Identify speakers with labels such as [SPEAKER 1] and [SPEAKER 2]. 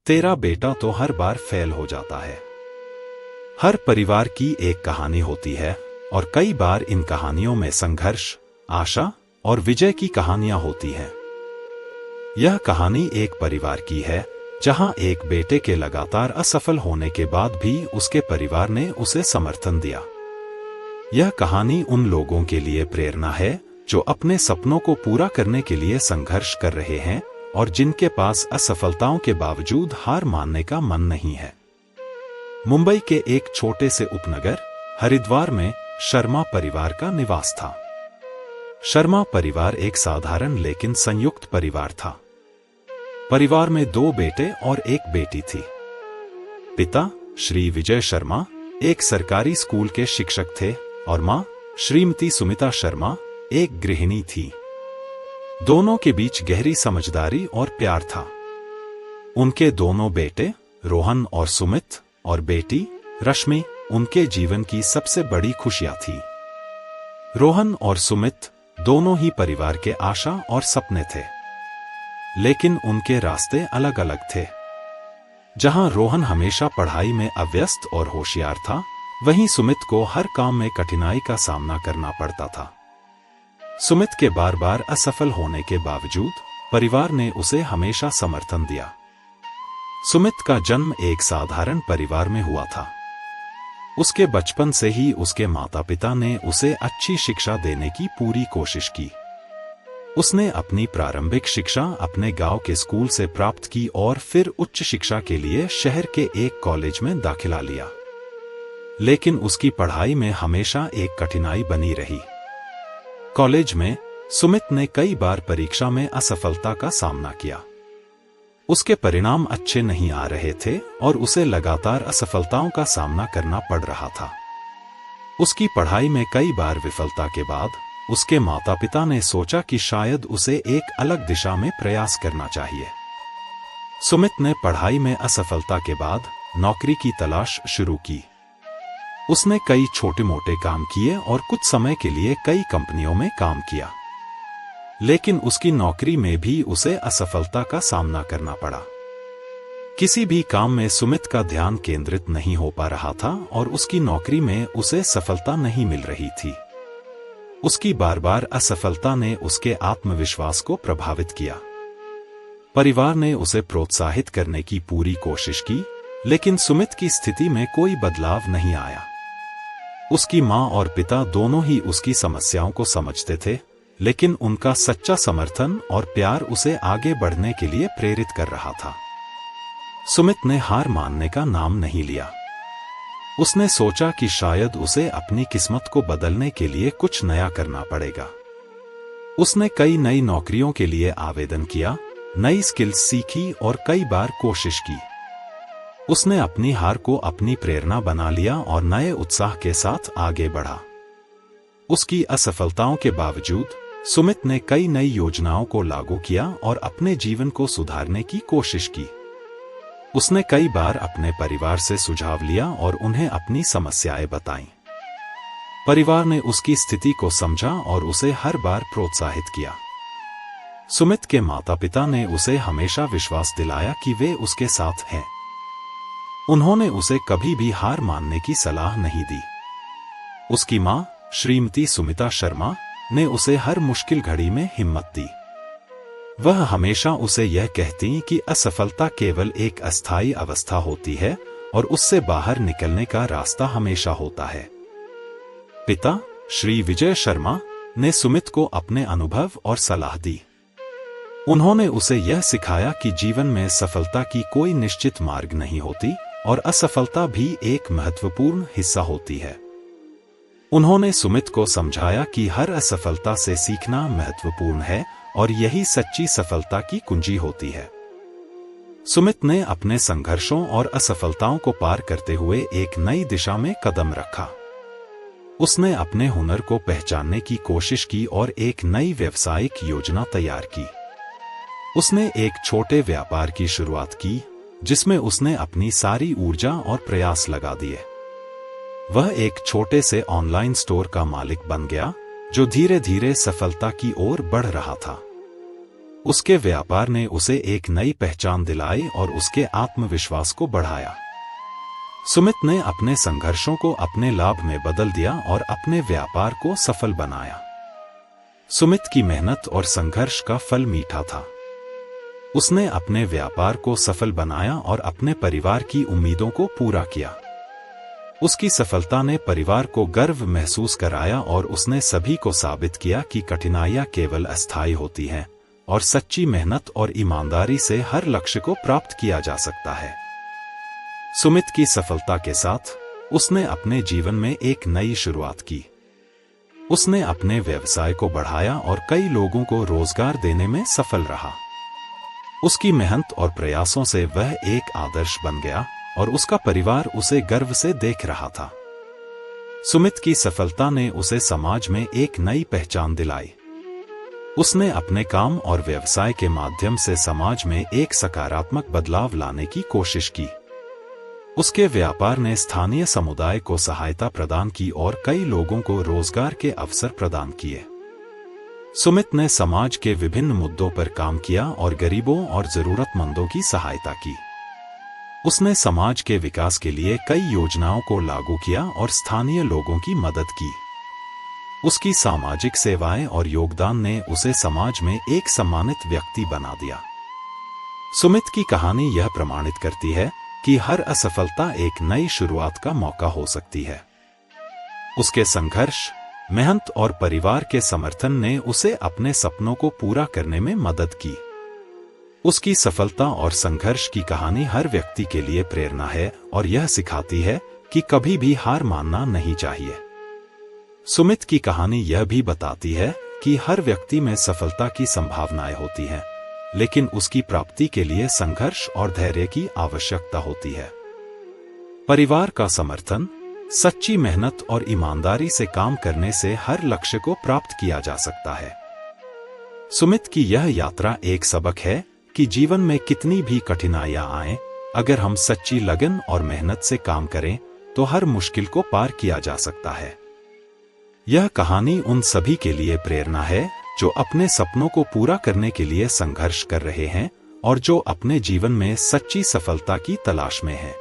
[SPEAKER 1] तेरा बेटा तो हर बार फेल हो जाता है। हर परिवार की एक कहानी होती है और कई बार इन कहानियों में संघर्ष, आशा और विजय की कहानियां होती हैं। यह कहानी एक परिवार की है जहां एक बेटे के लगातार असफल होने के बाद भी उसके परिवार ने उसे समर्थन दिया। यह कहानी उन लोगों के लिए प्रेरणा है जो अपने सपनों को पूरा करने के लिए संघर्ष कर रहे हैं और जिनके पास असफलताओं के बावजूद हार मानने का मन नहीं है। मुंबई के एक छोटे से उपनगर हरिद्वार में शर्मा परिवार का निवास था। शर्मा परिवार एक साधारण लेकिन संयुक्त परिवार था। परिवार में 2 बेटे और 1 बेटी थी। पिता श्री विजय शर्मा एक सरकारी स्कूल के शिक्षक थे और मां श्रीमती सुमिता शर्मा एक गृहिणी थी। दोनों के बीच गहरी समझदारी और प्यार था। उनके दोनों बेटे रोहन और सुमित और बेटी रश्मि उनके जीवन की सबसे बड़ी खुशियां थी। रोहन और सुमित दोनों ही परिवार के आशा और सपने थे, लेकिन उनके रास्ते अलग अलग थे। जहां रोहन हमेशा पढ़ाई में अव्यस्त और होशियार था, वहीं सुमित को हर काम में कठिनाई का सामना करना पड़ता था। सुमित के बार बार असफल होने के बावजूद परिवार ने उसे हमेशा समर्थन दिया। सुमित का जन्म एक साधारण परिवार में हुआ था। उसके बचपन से ही उसके माता पिता ने उसे अच्छी शिक्षा देने की पूरी कोशिश की। उसने अपनी प्रारंभिक शिक्षा अपने गांव के स्कूल से प्राप्त की और फिर उच्च शिक्षा के लिए शहर के एक कॉलेज में दाखिला लिया। लेकिन उसकी पढ़ाई में हमेशा एक कठिनाई बनी रही। कॉलेज में सुमित ने कई बार परीक्षा में असफलता का सामना किया। उसके परिणाम अच्छे नहीं आ रहे थे और उसे लगातार असफलताओं का सामना करना पड़ रहा था। उसकी पढ़ाई में कई बार विफलता के बाद उसके माता पिता ने सोचा कि शायद उसे एक अलग दिशा में प्रयास करना चाहिए। सुमित ने पढ़ाई में असफलता के बाद नौकरी की तलाश शुरू की। उसने कई छोटे मोटे काम किए और कुछ समय के लिए कई कंपनियों में काम किया, लेकिन उसकी नौकरी में भी उसे असफलता का सामना करना पड़ा। किसी भी काम में सुमित का ध्यान केंद्रित नहीं हो पा रहा था और उसकी नौकरी में उसे सफलता नहीं मिल रही थी। उसकी बार बार असफलता ने उसके आत्मविश्वास को प्रभावित किया। परिवार ने उसे प्रोत्साहित करने की पूरी कोशिश की, लेकिन सुमित की स्थिति में कोई बदलाव नहीं आया। उसकी मां और पिता दोनों ही उसकी समस्याओं को समझते थे, लेकिन उनका सच्चा समर्थन और प्यार उसे आगे बढ़ने के लिए प्रेरित कर रहा था। सुमित ने हार मानने का नाम नहीं लिया। उसने सोचा कि शायद उसे अपनी किस्मत को बदलने के लिए कुछ नया करना पड़ेगा। उसने कई नई नौकरियों के लिए आवेदन किया, नई स्किल्स सीखी और कई बार कोशिश की। उसने अपनी हार को अपनी प्रेरणा बना लिया और नए उत्साह के साथ आगे बढ़ा। उसकी असफलताओं के बावजूद सुमित ने कई नई योजनाओं को लागू किया और अपने जीवन को सुधारने की कोशिश की। उसने कई बार अपने परिवार से सुझाव लिया और उन्हें अपनी समस्याएं बताईं। परिवार ने उसकी स्थिति को समझा और उसे हर बार प्रोत्साहित किया। सुमित के माता पिता ने उसे हमेशा विश्वास दिलाया कि वे उसके साथ हैं। उन्होंने उसे कभी भी हार मानने की सलाह नहीं दी। उसकी मां श्रीमती सुमिता शर्मा ने उसे हर मुश्किल घड़ी में हिम्मत दी। वह हमेशा उसे यह कहती कि असफलता केवल एक अस्थायी अवस्था होती है और उससे बाहर निकलने का रास्ता हमेशा होता है। पिता श्री विजय शर्मा ने सुमित को अपने अनुभव और सलाह दी। उन्होंने उसे यह सिखाया कि जीवन में सफलता की कोई निश्चित मार्ग नहीं होती और असफलता भी एक महत्वपूर्ण हिस्सा होती है। उन्होंने सुमित को समझाया कि हर असफलता से सीखना महत्वपूर्ण है और यही सच्ची सफलता की कुंजी होती है। सुमित ने अपने संघर्षों और असफलताओं को पार करते हुए एक नई दिशा में कदम रखा। उसने अपने हुनर को पहचानने की कोशिश की और एक नई व्यावसायिक योजना तैयार की। उसने एक छोटे व्यापार की शुरुआत की, जिसमें उसने अपनी सारी ऊर्जा और प्रयास लगा दिए। वह एक छोटे से ऑनलाइन स्टोर का मालिक बन गया, जो धीरे धीरे सफलता की ओर बढ़ रहा था। उसके व्यापार ने उसे एक नई पहचान दिलाई और उसके आत्मविश्वास को बढ़ाया। सुमित ने अपने संघर्षों को अपने लाभ में बदल दिया और अपने व्यापार को सफल बनाया। सुमित की मेहनत और संघर्ष का फल मीठा था। उसने अपने व्यापार को सफल बनाया और अपने परिवार की उम्मीदों को पूरा किया। उसकी सफलता ने परिवार को गर्व महसूस कराया और उसने सभी को साबित किया कि कठिनाइयां केवल अस्थायी होती हैं और सच्ची मेहनत और ईमानदारी से हर लक्ष्य को प्राप्त किया जा सकता है। सुमित की सफलता के साथ उसने अपने जीवन में एक नई शुरुआत की। उसने अपने व्यवसाय को बढ़ाया और कई लोगों को रोजगार देने में सफल रहा। उसकी मेहनत और प्रयासों से वह एक आदर्श बन गया और उसका परिवार उसे गर्व से देख रहा था। सुमित की सफलता ने उसे समाज में एक नई पहचान दिलाई। उसने अपने काम और व्यवसाय के माध्यम से समाज में एक सकारात्मक बदलाव लाने की कोशिश की। उसके व्यापार ने स्थानीय समुदाय को सहायता प्रदान की और कई लोगों को रोजगार के अवसर प्रदान किए। सुमित ने समाज के विभिन्न मुद्दों पर काम किया और गरीबों और जरूरतमंदों की सहायता की। उसने समाज के विकास के लिए कई योजनाओं को लागू किया और स्थानीय लोगों की मदद की। उसकी सामाजिक सेवाएं और योगदान ने उसे समाज में एक सम्मानित व्यक्ति बना दिया। सुमित की कहानी यह प्रमाणित करती है कि हर असफलता एक नई शुरुआत का मौका हो सकती है। उसके संघर्ष, मेहनत और परिवार के समर्थन ने उसे अपने सपनों को पूरा करने में मदद की। उसकी सफलता और संघर्ष की कहानी हर व्यक्ति के लिए प्रेरणा है और यह सिखाती है कि कभी भी हार मानना नहीं चाहिए। सुमित की कहानी यह भी बताती है कि हर व्यक्ति में सफलता की संभावनाएं होती हैं, लेकिन उसकी प्राप्ति के लिए संघर्ष और धैर्य की आवश्यकता होती है। परिवार का समर्थन, सच्ची मेहनत और ईमानदारी से काम करने से हर लक्ष्य को प्राप्त किया जा सकता है। सुमित की यह यात्रा एक सबक है कि जीवन में कितनी भी कठिनाइयां आएं, अगर हम सच्ची लगन और मेहनत से काम करें तो हर मुश्किल को पार किया जा सकता है। यह कहानी उन सभी के लिए प्रेरणा है जो अपने सपनों को पूरा करने के लिए संघर्ष कर रहे हैं और जो अपने जीवन में सच्ची सफलता की तलाश में हैं।